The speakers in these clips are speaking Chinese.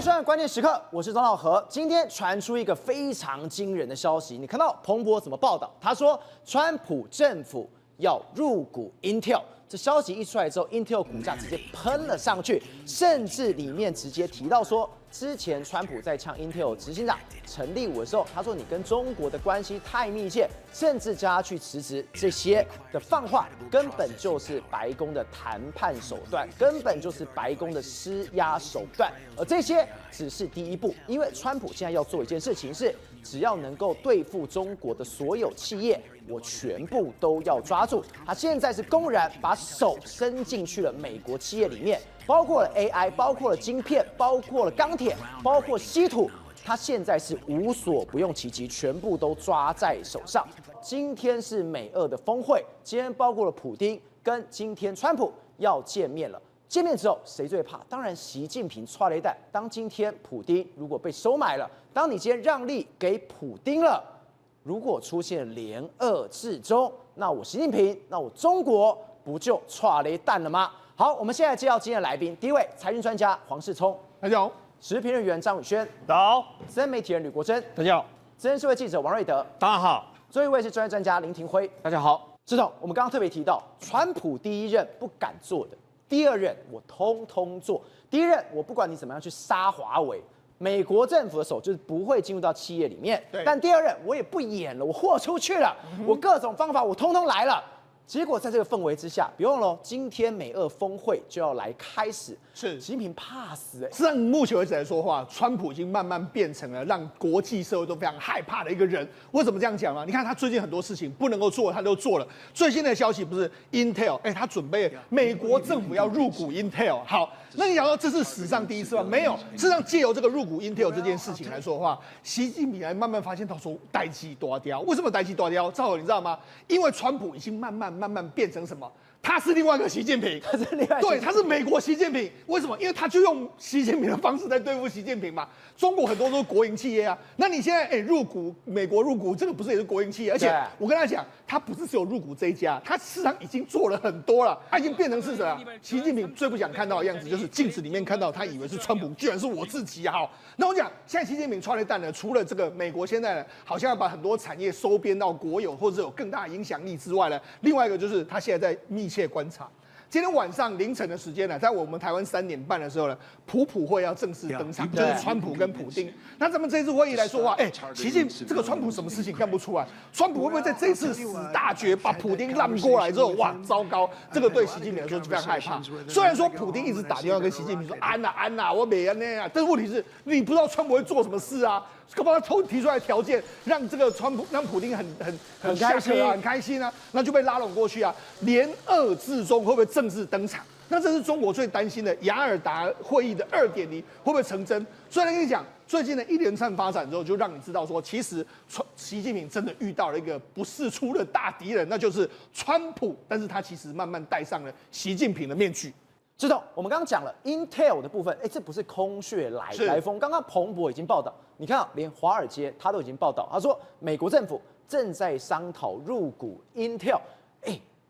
收看关键时刻，我是庄老何。今天传出一个非常惊人的消息，你看到彭博怎么报道？他说，川普政府要入股 Intel。这消息一出来之后 ，Intel 股价直接喷了上去，甚至里面直接提到说，之前川普在呛 Intel 执行长陈立武的时候，他说你跟中国的关系太密切，甚至叫他去辞职，这些的放话根本就是白宫的谈判手段，根本就是白宫的施压手段，而这些只是第一步，因为川普现在要做一件事情是，只要能够对付中国的所有企业，我全部都要抓住。他现在是公然把手伸进去了美国企业里面，包括了 AI， 包括了晶片，包括了钢铁，包括稀土。他现在是无所不用其极，全部都抓在手上。今天是美俄的峰会，今天包括了普丁跟今天川普要见面了。见面之后，谁最怕？当然习近平踹了一弹。当今天普丁如果被收买了，当你今天让利给普丁了，如果出现联俄制中，那我习近平，那我中国不就踹了一弹了吗？好，我们现在介绍今天的来宾，第一位财经专家黄世聪，大家好；时事评论员张宇轩，大家好；资深媒体人吕国珍，大家好；资深社会记者王瑞德，大家好；最后一位是专业专家林廷辉，大家好。志总，我们刚刚特别提到，川普第一任不敢做的，第二任我通通做。第一任我不管你怎么样去杀华为，美国政府的手就是不会进入到企业里面。但第二任我也不演了，我豁出去了，我各种方法我通通来了。结果在这个氛围之下，别忘了，今天美俄峰会就要来开始。是习近平怕死实际上，目前为止来说话，川普已经慢慢变成了让国际社会都非常害怕的一个人。为什么这样讲呢？你看他最近很多事情不能够做，他都做了。最新的消息不是 Intel， 他准备美国政府要入股 Intel。好，那你想说这是史上第一次吗？没有，事实上借由这个入股 Intel 这件事情来说的话，习近平还慢慢发现到说代际多雕。为什么代际多雕？赵友你知道吗？因为川普已经慢慢变成什么？他是另外一个习近平，他是另外对，他是美国习近平。为什么？因为他就用习近平的方式在对付习近平嘛。中国很多都是国营企业啊，那你现在入股美国入股，这个不是也是国营企业？而且我跟他讲，他不是只有入股这一家，他市场已经做了很多了，他已经变成是什么？习近平最不想看到的样子，就是镜子里面看到他以为是川普，居然是我自己啊！好，那我讲，现在习近平踹了蛋呢，除了这个美国现在好像要把很多产业收编到国有，或者有更大的影响力之外呢，另外一个就是他现在在密切观察。今天晚上凌晨的时间呢，在我们台湾3点半的时候呢，普会要正式登场，就是川普跟普丁。那咱们这次会议来说话，习近这个川普什么事情干不出来？川普会不会在这次死大绝把普丁让过来之后，哇，糟糕！这个对习近平来说就非常害怕。虽然说普丁一直打电话跟习近平说安呐，我没安呐，但是问题是你不知道川普会做什么事啊。搞不好他提出来的条件，让这个让普丁很开心啊，很开心啊，那就被拉拢过去啊。联俄制中会不会正式登场？那这是中国最担心的雅尔达会议的2.0会不会成真？所以来跟你讲，最近的一连串发展之后，就让你知道说，其实习近平真的遇到了一个不世出的大敌人，那就是川普。但是他其实慢慢戴上了习近平的面具。知道，我们刚刚讲了 Intel 的部分，这不是空穴来风。刚刚彭博已经报道，你看连华尔街他都已经报道，他说美国政府正在商讨入股 Intel，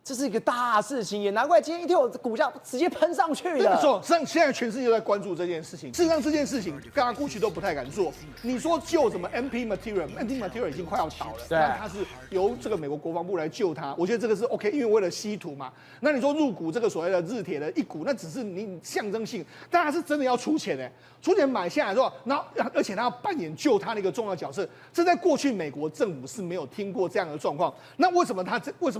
这是一个大事情，也难怪今天 Intel 股价直接喷上去了。没错，实际上现在全世界都在关注这件事情。事实上，这件事情大家过去都不太敢做。你说救什么 MP Material 已经快要倒了，那它是由这个美国国防部来救它，我觉得这个是 OK， 因为为了稀土嘛。那你说入股这个所谓的日铁的一股，那只是你象征性，但它是真的要出钱出钱买下来之后，然后而且他要扮演救他的一个重要角色，这在过去美国政府是没有听过这样的状况。那为什么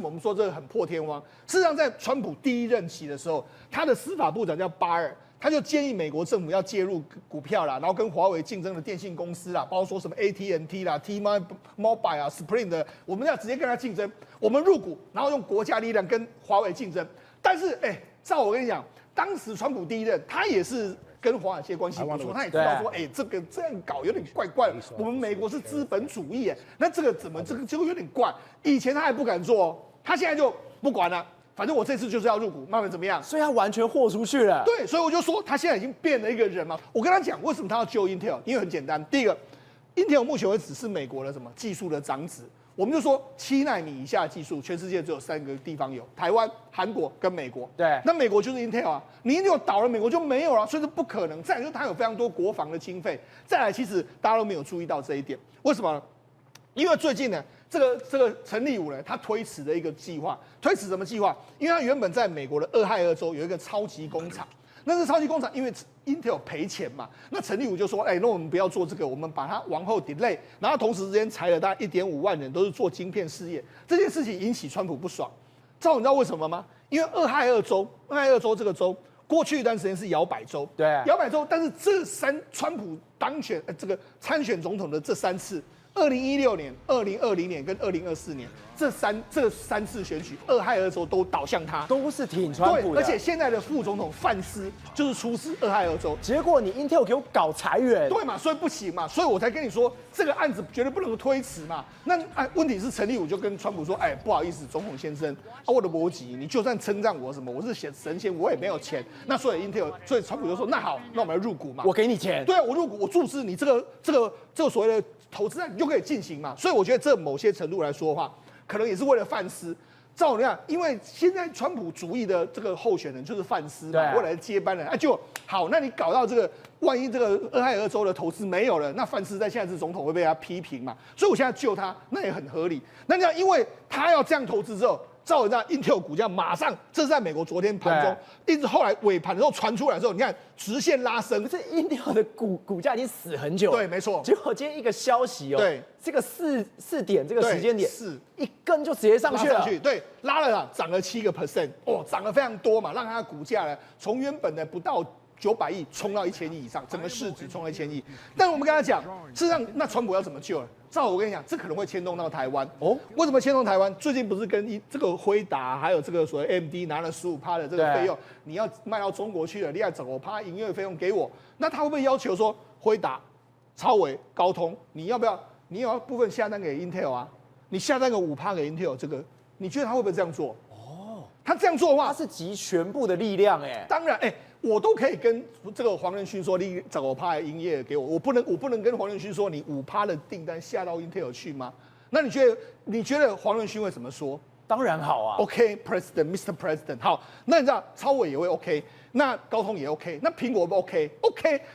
我们说这个很破天荒？事实上，在川普第一任期的时候，他的司法部长叫巴尔，他就建议美国政府要介入股票啦，然后跟华为竞争的电信公司啦，包括说什么 AT&T 啦、T-Mobile 啊、Sprint 的，我们要直接跟他竞争，我们入股，然后用国家力量跟华为竞争。但是，照我跟你讲，当时川普第一任，他也是跟华尔街关系不错，他也知道说，这个这样搞有点怪怪的。我们美国是资本主义，那这个怎么这个就有点怪？以前他还不敢做，他现在就不管了。反正我这次就是要入股，慢慢怎么样？所以他完全豁出去了。对，所以我就说他现在已经变了一个人嘛。我跟他讲，为什么他要救 Intel？因为很简单，第一个 ，Intel 目前为止是美国的什么技术的长子。我们就说7奈米以下的技术，全世界只有3个地方有：台湾、韩国跟美国。对，那美国就是 Intel 啊，你 Intel 倒了，美国就没有了，所以这不可能。再来就是它有非常多国防的经费。再来，其实大家都没有注意到这一点，为什么呢？因为最近呢，这个陈立武呢，他推迟的一个计划，推迟什么计划？因为他原本在美国的俄亥俄州有一个超级工厂。那是超级工厂，因为 Intel 赔钱嘛，那陈立武就说，那我们不要做这个，我们把它往后 delay， 然后同时之间裁了大概1.5万人，都是做晶片事业。这件事情引起川普不爽。赵，你知道为什么吗？因为俄亥俄州这个州过去一段时间是摇摆州，对，摇摆州，但是川普当选这个参选总统的这3次。2016年、2020年跟2024年这三次选举，俄亥俄州都倒向他，都是挺川普的。而且现在的副总统范斯就是出使俄亥俄州，结果你 Intel 给我搞裁员，对嘛？所以不行嘛，所以我才跟你说这个案子绝对不能推迟嘛。那问题是陈立武就跟川普说，不好意思，总统先生，我的逻辑，你就算称赞我什么，我是神仙，我也没有钱。那所以 Intel， 所以川普就说，那好，那我们来入股嘛，我给你钱。对啊，我入股，我注资你这个所谓的投资案，你就可以进行嘛。所以我觉得这某些程度来说的话，可能也是为了范斯。照你看，因为现在川普主义的这个候选人就是范斯嘛，未来的接班人就好。那你搞到这个，万一这个俄亥俄州的投资没有了，那范斯在现在是总统会被他批评嘛？所以我现在救他，那也很合理。那你看，因为他要这样投资之后。照人家 Intel 股价马上，这是在美国昨天盘中，一直后来尾盘的时候传出来之后，你看直线拉升。这 Intel 的股价已经死很久了，对，没错。结果今天一个消息哦，对，这个4点这个时间点，是一根就直接上去了，对，拉了涨了7%，涨了非常多嘛，让它的股价呢从原本的不到900亿冲到1000亿以上，整个市值冲到1000亿。但我们跟他讲，事实上那川普要怎么救呢？照我跟你讲，这可能会牵动到台湾哦。为什么牵动台湾？最近不是跟这个辉达还有这个所谓 AMD 拿了15%的这个费用，你要卖到中国去了，你要5%营业费用给我，那他会不会要求说辉达、超微、高通，你要不要？你也要部分下单给 Intel 啊？你下单个5%给 Intel， 这个你觉得他会不会这样做？他这样做的话，他是集全部的力量当然我都可以跟这个黄仁勋说，你5%营业给我，我不能跟黄仁勋说你5%的订单下到 Intel 去吗？那你觉得黄仁勋会怎么说？当然好啊 ，OK，President，Mr. President， 好，那你知道超微也会 OK， 那高通也 OK， 那苹果不 OK，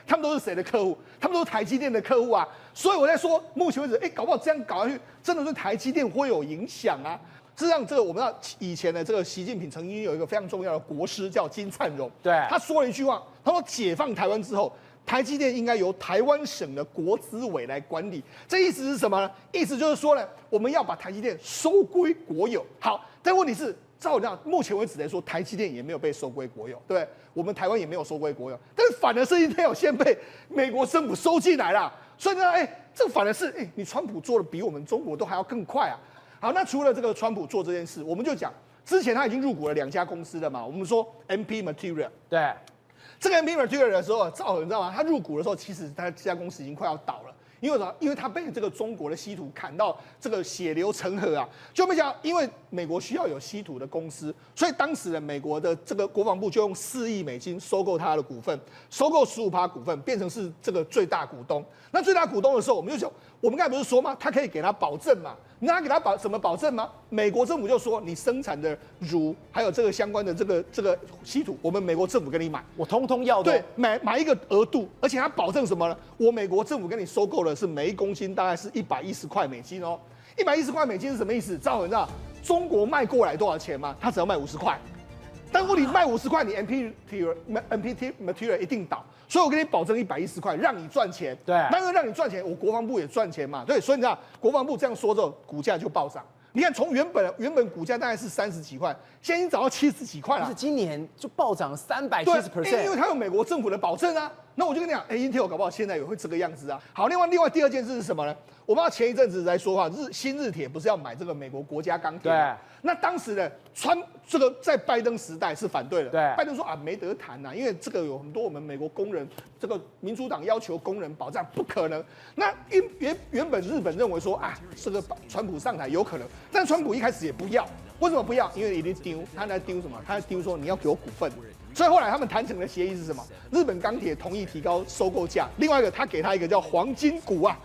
他们都是谁的客户？他们都是台积电的客户啊。所以我在说，目前为止，搞不好这样搞下去，真的对台积电会有影响啊。事实上，这个我们知道，以前的这个习近平曾经有一个非常重要的国师叫金灿荣，对，他说了一句话，他说解放台湾之后，台积电应该由台湾省的国资委来管理。这意思是什么呢？意思就是说呢，我们要把台积电收归国有。好，但问题是，照这样，目前为止来说，台积电也没有被收归国有，对不对？我们台湾也没有收归国有，但是反而是Intel先被美国政府收进来了。所以呢，这反而是你川普做的比我们中国都还要更快啊。好，那除了这个川普做这件事，我们就讲之前他已经入股了2家公司了嘛。我们说 MP Material， 对，这个 MP Material 的时候，你知道吗？他入股的时候，其实他这家公司已经快要倒了，因为什么？因为他被这个中国的稀土砍到这个血流成河啊，就没想，因为美国需要有稀土的公司，所以当时的美国的这个国防部就用4亿美金收购他的股份，收购15%股份，变成是这个最大股东。那最大股东的时候，我们就讲，我们刚才不是说吗？他可以给他保证嘛？那他给他什么保证吗？美国政府就说，你生产的铢还有这个相关的这个稀土，我们美国政府给你买，我通通要的。对，买一个额度，而且他保证什么呢？我美国政府跟你收购的是每1公斤大概是110块美金哦。110块美金是什么意思？赵文知道中国卖过来多少钱吗？他只要卖50块。但如果你卖50块，你 MP Material 一定倒，所以我给你保证110块，让你赚钱。对，那因为让你赚钱，我国防部也赚钱嘛。对，所以你知道国防部这样说之后，股价就暴涨。你看，从原本股价大概是30几块，现在已经涨到70几块了。是今年就暴涨370%，因为它有美国政府的保证啊。那我就跟你讲，Intel 搞不好现在也会这个样子啊。好，另外第二件事是什么呢？我们前一阵子在说话，新日铁不是要买这个美国国家钢铁吗？对。那当时呢，这个在拜登时代是反对的。对。拜登说没得谈呐，因为这个有很多我们美国工人，这个民主党要求工人保障，不可能。那原本日本认为说这个川普上台有可能，但川普一开始也不要。为什么不要？因为一定丢，他在丢什么？他在丢说你要给我股份。所以后来他们谈成的协议是什么？日本钢铁同意提高收购价，另外一个他给他一个叫黄金股啊。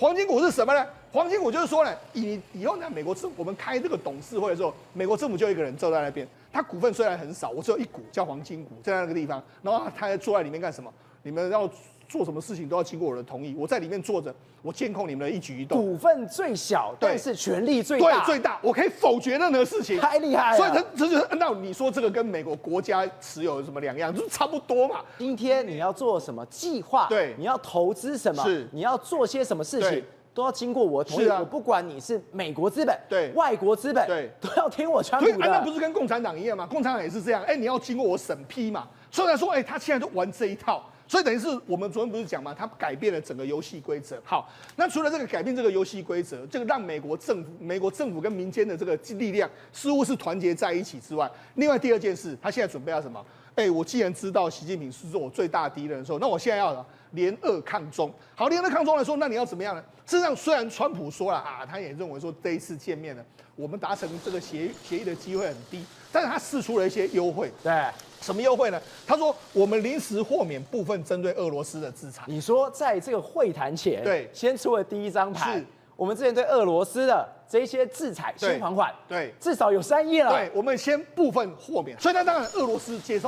黄金股是什么呢？黄金股就是说呢，以后呢，美国政府我们开这个董事会的时候，美国政府就一个人坐在那边，他股份虽然很少，我只有一股叫黄金股，在那个地方，然后他坐在里面干什么？你们要做什么事情都要经过我的同意，我在里面坐着，我监控你们的一举一动。股份最小，但是权力最大，对，最大，我可以否决任何事情，太厉害了。所以这就是按照你说这个跟美国国家持有有什么两样，就是差不多嘛。今天你要做什么计划，对，你要投资什么，是，你要做些什么事情。都要经过我同意，我不管你是美国资本，对，外国资本，对，都要听我川普的。那不是跟共产党一样吗？共产党也是这样，你要经过我审批嘛。虽然说，他现在都玩这一套，所以等于是我们昨天不是讲嘛，他改变了整个游戏规则。好，那除了这个改变这个游戏规则，这个让美国政府跟民间的这个力量似乎是团结在一起之外，另外第二件事，他现在准备要什么？我既然知道习近平是我最大的敌人的时候，那我现在要什么？联俄抗中。好，联俄抗中来说，那你要怎么样呢？事实上，虽然川普说了他也认为说这一次见面呢，我们达成这个协议的机会很低，但是他释出了一些优惠。对，什么优惠呢？他说我们临时豁免部分针对俄罗斯的制裁。你说在这个会谈前，对，先出了第一张牌。是。我们之前对俄罗斯的这些制裁先缓缓，对，至少有3亿了。对，我们先部分豁免。所以那当然，俄罗斯接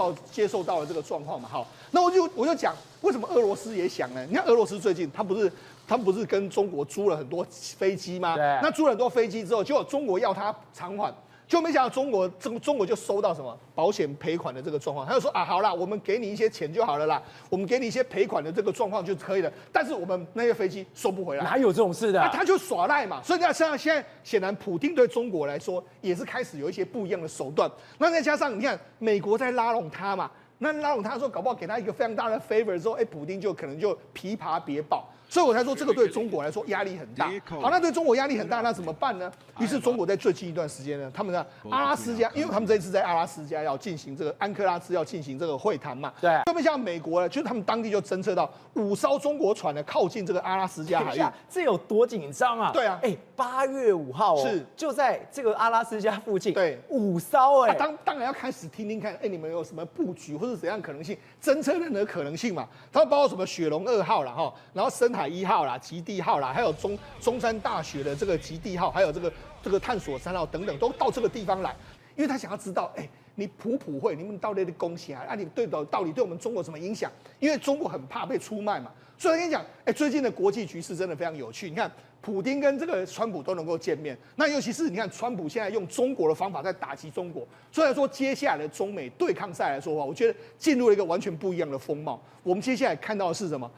受到了这个状况嘛。好，那我就讲为什么俄罗斯也想呢？你看俄罗斯最近他们不是跟中国租了很多飞机吗？对。那租了很多飞机之后，结果中国要他偿还。就没想到中国就收到什么保险赔款的这个状况，他就说好啦，我们给你一些钱就好了啦，我们给你一些赔款的这个状况就可以了，但是我们那些飞机收不回来，哪有这种事的？他就耍赖嘛，所以现在显然普丁对中国来说也是开始有一些不一样的手段，那再加上你看美国在拉拢他嘛，那拉拢他说搞不好给他一个非常大的 favor 之后，普丁就可能就琵琶别抱。所以我才说这个对中国来说压力很大。好，那对中国压力很大，那怎么办呢？于是中国在最近一段时间呢，他们的阿拉斯加，因为他们这一次在阿拉斯加要进行这个安克拉兹要进行这个会谈嘛，对。特别像美国呢，就是他们当地就侦测到5艘中国船呢靠近这个阿拉斯加海域，这有多紧张啊？对啊，8月5号是就在这个阿拉斯加附近，对，5艘当然要开始听听看，你们有什么布局或者怎样可能性，侦测任何可能性嘛。他们包括什么雪龙2号啦，然后深海1号啦、极地号啦，还有中山大学的这个极地号，还有这个探索3号等等，都到这个地方来，因为他想要知道，你普会，你们到底的贡献啊？你到底对我们中国有什么影响？因为中国很怕被出卖嘛。所以我跟你讲，最近的国际局势真的非常有趣。你看，普丁跟这个川普都能够见面，那尤其是你看，川普现在用中国的方法在打击中国，所以说接下来的中美对抗赛来说的话，我觉得进入了一个完全不一样的风貌。我们接下来看到的是什么？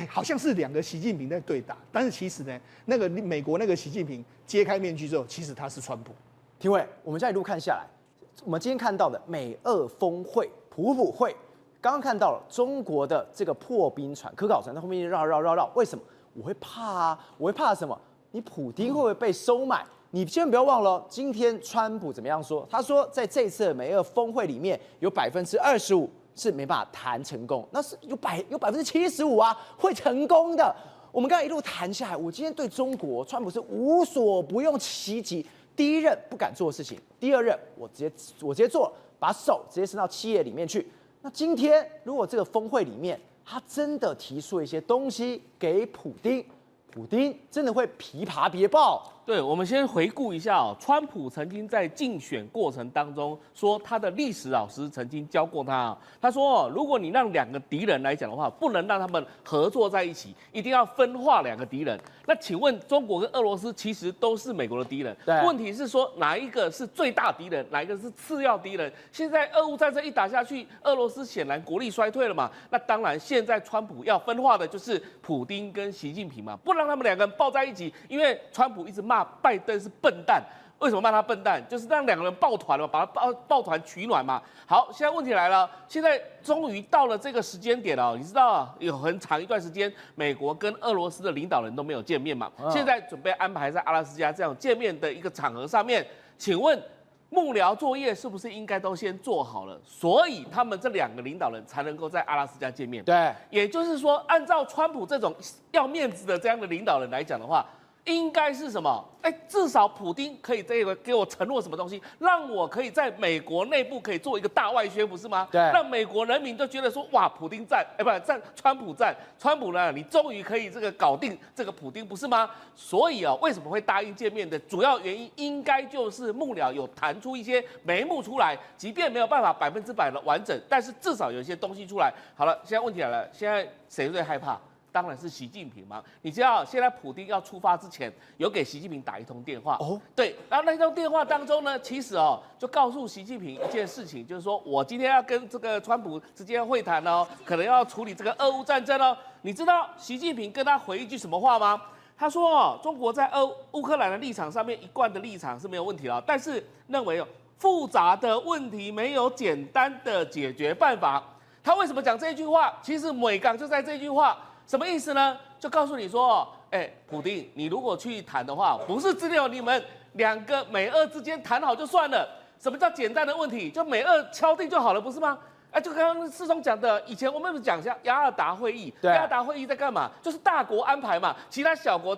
好像是2个习近平在对打，但是其实呢，那个美国那个习近平揭开面具之后，其实他是川普。廷伟，我们这样一路看下来，我们今天看到的美俄峰会、普会，刚刚看到了中国的这个破冰船、科考船在后面绕，为什么？我会怕啊，我会怕什么？你普丁会不会被收买？你千万不要忘了，今天川普怎么样说？他说，在这次的美俄峰会里面，有25%是没办法谈成功，那是有75%啊，会成功的。我们刚才一路谈下来，我今天对中国，川普是无所不用其极。第一任不敢做的事情，第二任我直接做了，把手直接伸到企业里面去。那今天如果这个峰会里面，他真的提出一些东西给普丁真的会琵琶别抱。对，我们先回顾一下川普曾经在竞选过程当中说，他的历史老师曾经教过他，他说如果你让2个敌人来讲的话，不能让他们合作在一起，一定要分化2个敌人。那请问，中国跟俄罗斯其实都是美国的敌人，问题是说哪一个是最大敌人，哪一个是次要敌人？现在俄乌战争一打下去，俄罗斯显然国力衰退了嘛，那当然现在川普要分化的就是普丁跟习近平嘛，不让他们2个人抱在一起，因为川普一直骂拜登是笨蛋，为什么骂他笨蛋？就是让2个人抱团嘛，把他抱团取暖嘛。好，现在问题来了，现在终于到了这个时间点了，你知道有很长一段时间，美国跟俄罗斯的领导人都没有见面嘛，现在准备安排在阿拉斯加这样见面的一个场合上面，请问幕僚作业是不是应该都先做好了？所以他们这2个领导人才能够在阿拉斯加见面。对，也就是说，按照川普这种要面子的这样的领导人来讲的话，应该是什么？至少普丁可以这个给我承诺什么东西，让我可以在美国内部可以做一个大外宣，不是吗？对，让美国人民都觉得说，哇，普丁赞，不赞川普赞，川普呢，你终于可以这个搞定这个普丁，不是吗？所以啊，为什么会答应见面的主要原因，应该就是幕僚有谈出一些眉目出来，即便没有办法100%的完整，但是至少有一些东西出来。好了，现在问题来了，现在谁最害怕？当然是习近平嘛。你知道现在普丁要出发之前，有给习近平打一通电话哦，对，然后那通电话当中呢，其实就告诉习近平一件事情，就是说我今天要跟这个川普之间会谈哦，可能要处理这个俄乌战争哦。你知道习近平跟他回一句什么话吗？他说中国在乌克兰的立场上面一贯的立场是没有问题的，但是认为复杂的问题没有简单的解决办法。他为什么讲这句话？其实美港就在这句话。什么意思呢？就告诉你说，普丁，你如果去谈的话，不是只有你们两个美俄之间谈好就算了。什么叫简单的问题？就美俄敲定就好了，不是吗？就刚刚世聪讲的，以前我们有讲一下雅尔达会议，雅尔达会议在干嘛？就是大国安排嘛，其他小国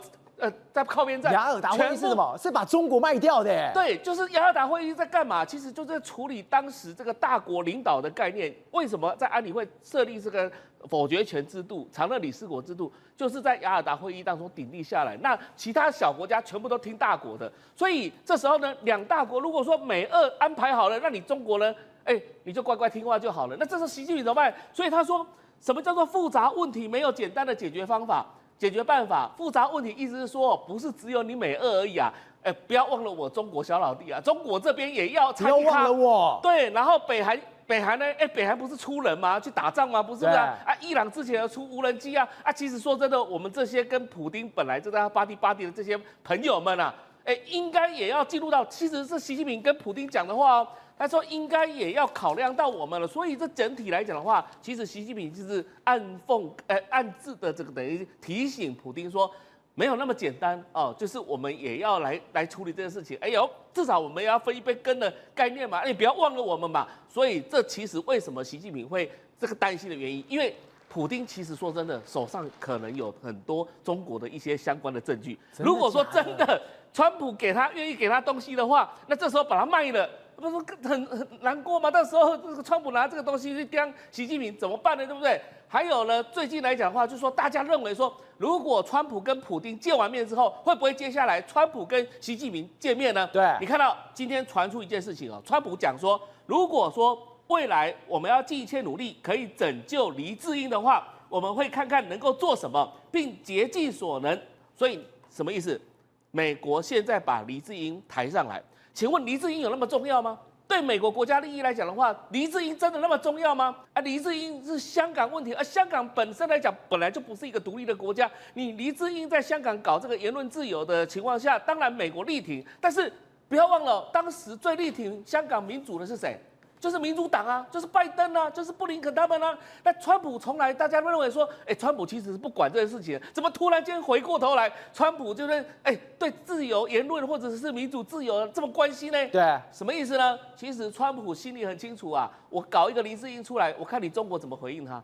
在靠边站。雅尔达会议是什么？是把中国卖掉的。对，就是雅尔达会议在干嘛？其实就是在处理当时这个大国领导的概念。为什么在安理会设立这个否决权制度、常任理事国制度，就是在雅尔达会议当中鼎立下来。那其他小国家全部都听大国的，所以这时候呢，两大国如果说美俄安排好了，那你中国呢，你就乖乖听话就好了。那这时候习近平怎么办？所以他说，什么叫做复杂问题没有简单的解决方法、解决办法？复杂问题意思是说，不是只有你美俄而已啊。不要忘了我中国小老弟啊，中国这边也要参与。不要忘了我。对，然后北韩呢？北韩不是出人吗？去打仗吗？不是的啊！伊朗之前要出无人机啊！其实说真的，我们这些跟普丁本来就在巴蒂的这些朋友们啊，应该也要进入到，其实是习近平跟普丁讲的话哦。他说应该也要考量到我们了，所以这整体来讲的话，其实习近平就是暗自的这个等于提醒普丁说。没有那么简单哦，就是我们也要来处理这件事情。至少我们也要分一杯羹的概念嘛，你不要忘了我们嘛。所以这其实为什么习近平会这个担心的原因，因为普丁其实说真的，手上可能有很多中国的一些相关的证据。如果说真的川普愿意给他东西的话，那这时候把他卖了。不是很难过吗？到时候这个川普拿这个东西去刁习近平怎么办呢？对不对？还有呢，最近来讲的话，就是说大家认为说，如果川普跟普丁见完面之后，会不会接下来川普跟习近平见面呢？对，你看到今天传出一件事情哦，川普讲说，如果说未来我们要尽一切努力可以拯救黎智英的话，我们会看看能够做什么，并竭尽所能。所以什么意思？美国现在把黎智英抬上来。请问黎智英有那么重要吗？对美国国家利益来讲的话，黎智英真的那么重要吗？黎智英是香港问题，而香港本身来讲本来就不是一个独立的国家。你黎智英在香港搞这个言论自由的情况下，当然美国力挺，但是不要忘了，当时最力挺香港民主的是谁？就是民主党啊，就是拜登啊，就是布林肯他们啊。那川普从来大家认为说，川普其实是不管这件事情，怎么突然间回过头来，川普就是对自由言论或者是民主自由这么关心呢？对，什么意思呢？其实川普心里很清楚啊，我搞一个黎智英出来，我看你中国怎么回应他。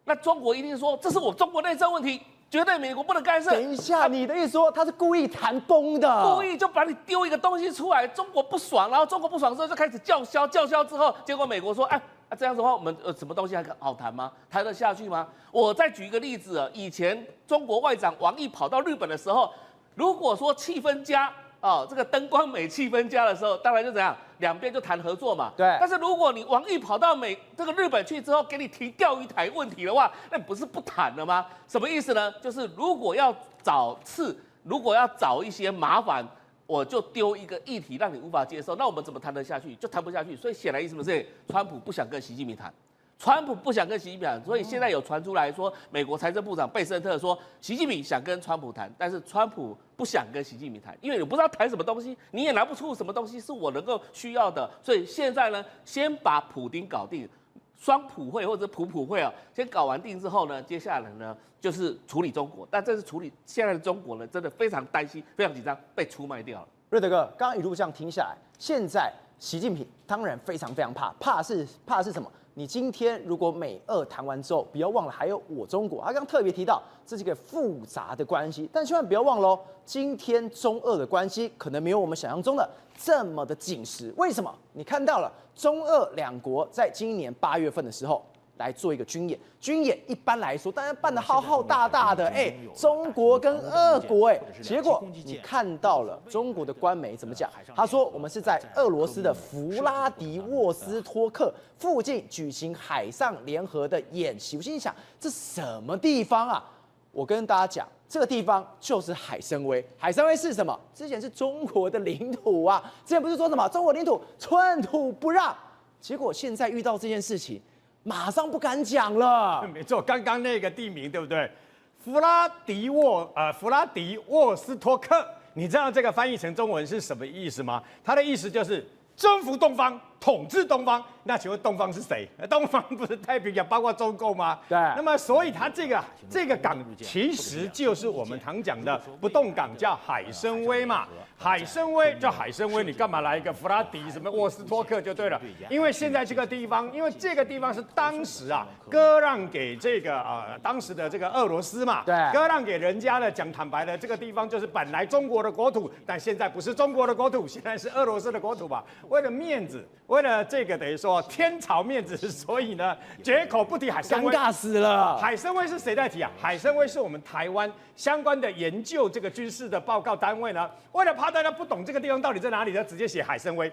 那中国一定说这是我中国内政问题。绝对美国不能干涉。等一下，你的意思说他是故意谈崩的？故意就把你丢一个东西出来，中国不爽，然后中国不爽之后就开始叫嚣，叫嚣之后，结果美国说，这样子的话，我们什么东西还好谈吗？谈得下去吗？我再举一个例子，以前中国外长王毅跑到日本的时候，如果说气氛佳。这个灯光美、气氛佳的时候，当然就怎样，两边就谈合作嘛。对。但是如果你王毅跑到这个日本去之后，给你提钓鱼台问题的话，那不是不谈了吗？什么意思呢？就是如果要找一些麻烦，我就丢一个议题让你无法接受，那我们怎么谈得下去？就谈不下去。所以显然意思是，川普不想跟习近平谈。川普不想跟习近平谈，所以现在有传出来说，美国财政部长贝森特说，习近平想跟川普谈，但是川普不想跟习近平谈，因为你不知道谈什么东西，你也拿不出什么东西是我能够需要的，所以现在呢，先把普丁搞定，双普会或者普会啊，先搞完定之后呢，接下来呢就是处理中国，但这是处理现在的中国呢，真的非常担心，非常紧张，被出卖掉了。瑞德哥，刚刚一路这样听下来，现在习近平当然非常非常怕是什么？你今天如果美俄谈完之后，不要忘了还有我中国。他刚特别提到这是一个复杂的关系，但千万不要忘喽，今天中俄的关系可能没有我们想象中的这么的紧实。为什么？你看到了中俄两国在今年8月份的时候来做一个军演，军演一般来说，当然办得浩浩大大的，中国跟俄国，结果你看到了中国的官媒怎么讲？他说我们是在俄罗斯的弗拉迪沃斯托克附近举行海上联合的演习。我心想，这什么地方啊？我跟大家讲，这个地方就是海参崴。海参崴是什么？之前是中国的领土啊，之前不是说什么中国领土寸土不让，结果现在遇到这件事情。马上不敢讲了。没错，刚刚那个地名对不对？弗拉迪沃斯托克，你知道这个翻译成中文是什么意思吗？它的意思就是征服东方，统治东方。那请问东方是谁？东方不是太平洋，包括中共吗？对。那么所以它这个港其实就是我们常讲的不动港，叫海参崴嘛。海参崴叫海参崴，你干嘛来一个弗拉迪什么沃斯托克就对了？因为现在这个地方，因为这个地方是当时割让给这个当时的这个俄罗斯嘛，对，割让给人家的。讲坦白的，这个地方就是本来中国的国土，但现在不是中国的国土，现在是俄罗斯的国土吧？为了面子，为了这个等于说天朝面子，所以呢绝口不提海参崴，尴尬死了。海参崴是谁在提啊？海参崴是我们台湾相关的研究这个军事的报告单位呢，为了怕大家不懂这个地方到底在哪里，就直接写海参崴。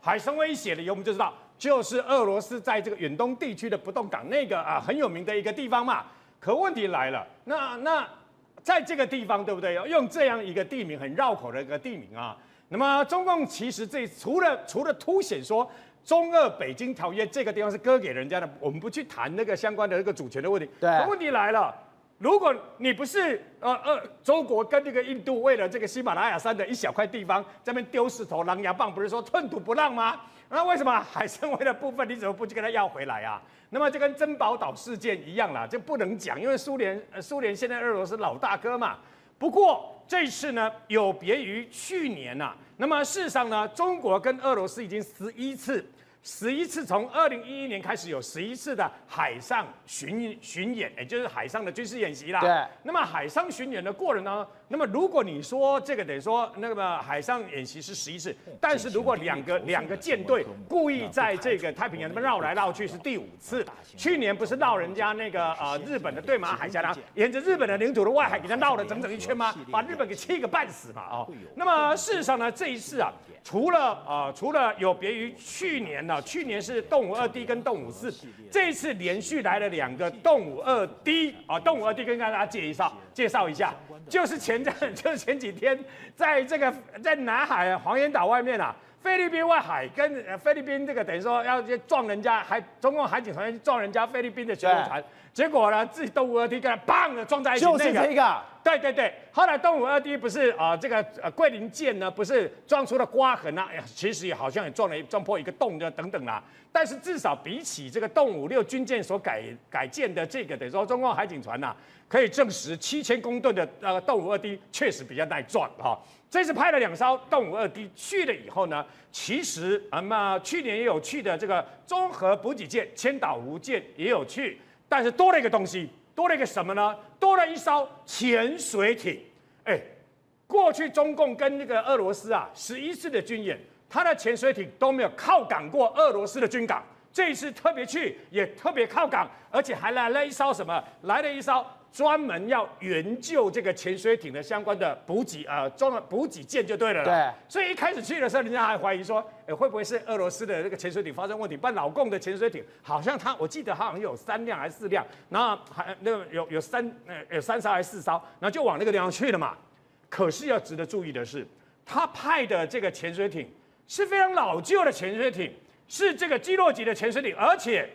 海参崴一写了以后，我们就知道就是俄罗斯在这个远东地区的不动港那个很有名的一个地方嘛。可问题来了，那在这个地方对不对？用这样一个地名很绕口的一个地名啊，那么中共其实除了凸显说中俄北京条约这个地方是割给人家的，我们不去谈那个相关的那个主权的问题。对，可问题来了。如果你不是中国跟这个印度为了这个喜马拉雅山的一小块地方这边丢石头狼牙棒，不是说寸土不让吗？那为什么海参崴的部分你怎么不去跟他要回来啊？那么就跟珍宝岛事件一样啦，就不能讲，因为苏联现在俄罗斯老大哥嘛。不过这次呢，有别于去年那么事实上呢，中国跟俄罗斯已经11次，从2011年开始有11次的海上巡演，也就是海上的军事演习啦。对。那么海上巡演的过程呢？那么如果你说这个等于说那个海上演习是11次，但是如果两个舰队故意在这个太平洋那边绕来绕去是第5次。去年不是绕人家那个日本的对马海峡沿着日本的领土的外海给他绕了整整一圈吗？把日本给气个半死嘛那么事实上呢，这一次除了有别于去年去年是动武2D 跟动武4，这一次连续来了2个动武2D动武2D跟大家介绍一下，就是前几天在南海黄岩岛外面菲律宾外海跟菲律宾这个等于说要去撞人家，中共海警船撞人家菲律宾的巡逻船，结果呢自己动武2D跟他砰的撞在一起，就是这个。对，后来动武2D不是这个桂林舰呢不是撞出了刮痕其实也好像也撞破一个洞等等啦。但是至少比起这个动武6军舰所改建的这个等于说中共海警船可以证实7000公吨的动武2D确实比较耐撞这次派了2艘动武2D去了以后呢，其实去年也有去的这个综合补给舰千岛湖舰也有去，但是多了一个东西，多了一个什么呢？多了一艘潜水艇。过去中共跟那个俄罗斯11次的军演，它的潜水艇都没有靠港过俄罗斯的军港，这一次特别去，也特别靠港，而且还来了一艘什么？来了一艘专门要援救这个潜水艇的相关的补给舰就对了啦。对，所以一开始去的时候，人家还怀疑说，会不会是俄罗斯的这个潜水艇发生问题？但老共的潜水艇好像我记得好像有3辆还是4辆，然后还那个有3艘还是4艘，然后就往那个地方去了嘛。可是要值得注意的是，他派的这个潜水艇是非常老旧的潜水艇，是这个基洛级的潜水艇，而且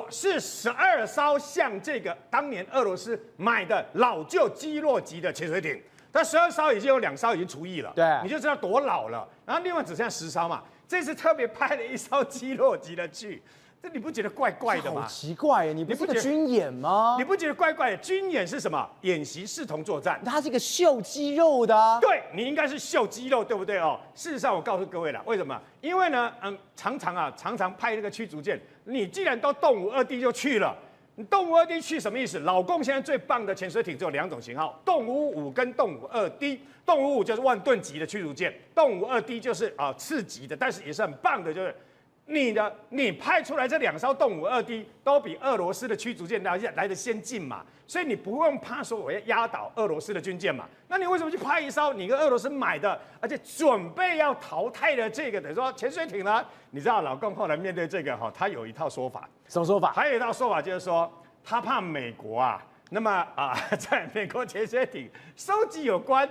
是12艘像这个当年俄罗斯买的老旧基洛级的潜水艇，它12艘已经有2艘已经除役了，对，你就知道多老了。然后另外只剩下10艘嘛，这次特别派了1艘基洛级的去。这你不觉得怪怪的吗？好奇怪耶，你不是个军演吗？你不觉得怪怪的？军演是什么？演习视同作战。它是一个秀肌肉的啊。对，你应该是秀肌肉，对不对哦？事实上，我告诉各位了，为什么？因为呢，常常派那个驱逐舰，你既然都动武2D就去了。你动武2D去什么意思？老共现在最棒的潜水艇只有2种型号，动武5跟动武2D。动武5就是万吨级的驱逐舰，动武2D就是次级的，但是也是很棒的，就是你派出来这2艘动武2D都比俄罗斯的驱逐舰来的先进嘛，所以你不用怕说我要压倒俄罗斯的军舰嘛。那你为什么去派一艘你跟俄罗斯买的，而且准备要淘汰的这个等于说潜水艇呢？你知道老共后来面对这个他有一套说法，什么说法？还有一套说法就是说他怕美国那么在美国潜水艇收集有关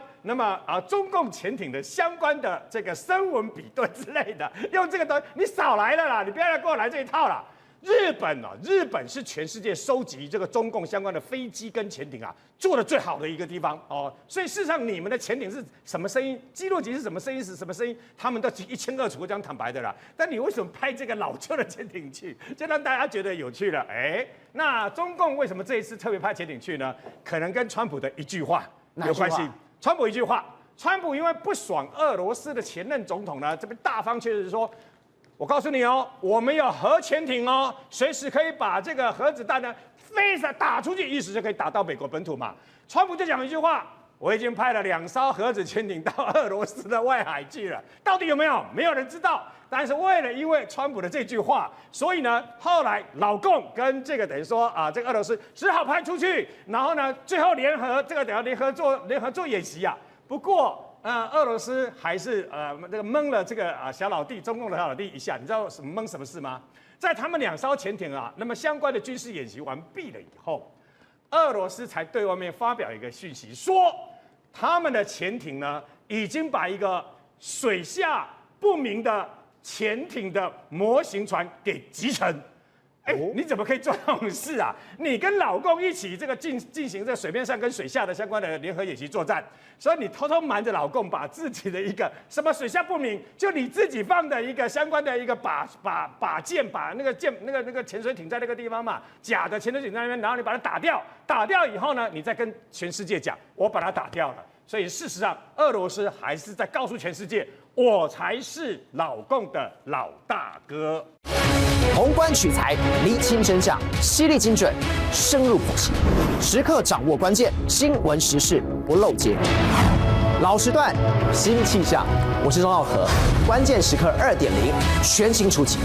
中共潜艇的相关的这个声纹比对之类的，用这个东西你少来了啦，你不要来跟我来这一套啦。日本是全世界收集这个中共相关的飞机跟潜艇做的最好的一个地方所以事实上你们的潜艇是什么声音，基洛级是什么声音，他们都一清二楚，这样坦白的啦。但你为什么派这个老旧的潜艇去，就让大家觉得有趣了？那中共为什么这一次特别派潜艇去呢？可能跟川普的一句话有关系。川普一句话，川普因为不爽俄罗斯的前任总统呢，这边大方确实说。我告诉你我们有核潜艇随时可以把这个核子弹呢飞着打出去，意思就可以打到美国本土嘛。川普就讲一句话：我已经派了2艘核子潜艇到俄罗斯的外海去了，到底有没有？没有人知道。但是因为川普的这句话，所以呢，后来老共跟这个等于说这个俄罗斯只好派出去，然后呢，最后联合做演习不过。俄罗斯还是这个蒙了这个小老弟，中共的小老弟一下，你知道蒙什么事吗？在他们2艘潜艇那么相关的军事演习完毕了以后，俄罗斯才对外面发表一个讯息，说他们的潜艇呢已经把一个水下不明的潜艇的模型船给击沉。你怎么可以做这种事啊？你跟老共一起这个进行这个水面上跟水下的相关的联合演习作战，所以你偷偷瞒着老共，把自己的一个什么水下不明，就你自己放的一个相关的一个靶舰，把那个潜水艇在那个地方嘛，假的潜水艇在那边，然后你把它打掉，打掉以后呢，你再跟全世界讲，我把它打掉了。所以事实上，俄罗斯还是在告诉全世界，我才是老共的老大哥。宏观取材，厘清真相，犀利精准，深入剖析，时刻掌握关键，新闻时事不漏接。老时段，新气象，我是钟浩和，关键时刻2.0全新出击。